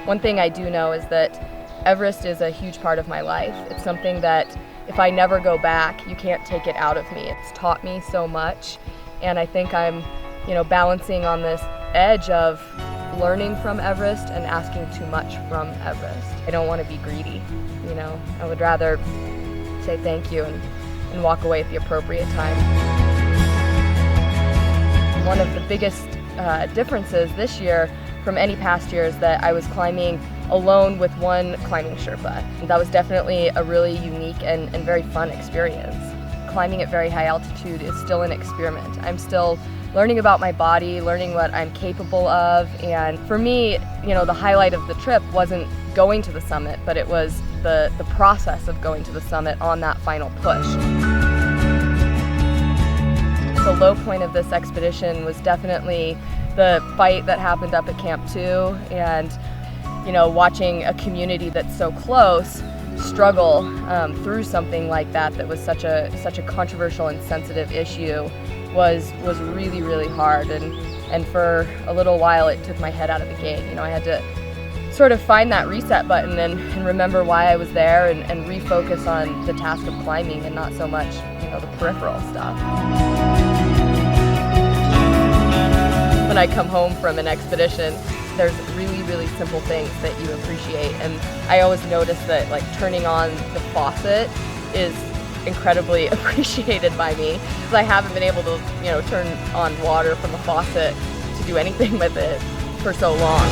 One thing I do know is that Everest is a huge part of my life. It's something that if I never go back, you can't take it out of me. It's taught me so much, and I think I'm, balancing on this edge of learning from Everest and asking too much from Everest. I don't want to be greedy, I would rather say thank you and walk away at the appropriate time. One of the biggest differences this year from any past year is that I was climbing alone with one climbing Sherpa. That was definitely a really unique and very fun experience. Climbing at very high altitude is still an experiment. I'm still learning about my body, learning what I'm capable of, and for me, the highlight of the trip wasn't going to the summit, but it was the process of going to the summit on that final push. The low point of this expedition was definitely the fight that happened up at Camp 2, and watching a community that's so close struggle through something like that was such a controversial and sensitive issue was really, really hard, and for a little while it took my head out of the game. I had to sort of find that reset button and remember why I was there and refocus on the task of climbing and not so much the peripheral stuff. When I come home from an expedition, there's really, really simple things that you appreciate, and I always notice that turning on the faucet is incredibly appreciated by me, because I haven't been able to turn on water from a faucet to do anything with it for so long.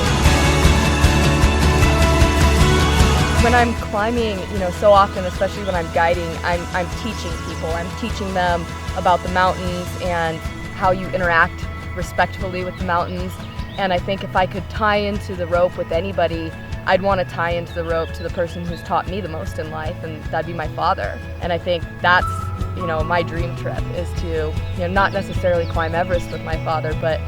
When I'm climbing, so often, especially when I'm guiding, I'm teaching people. I'm teaching them about the mountains and how you interact respectfully with the mountains. And I think if I could tie into the rope with anybody, I'd want to tie into the rope to the person who's taught me the most in life, and that'd be my father. And I think that's, my dream trip is to, not necessarily climb Everest with my father, but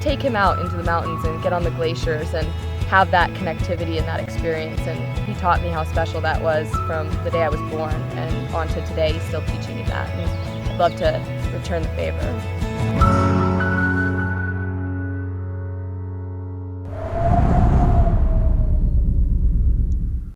take him out into the mountains and get on the glaciers and have that connectivity and that experience. And he taught me how special that was from the day I was born and on to today. He's still teaching me that, and I'd love to return the favor.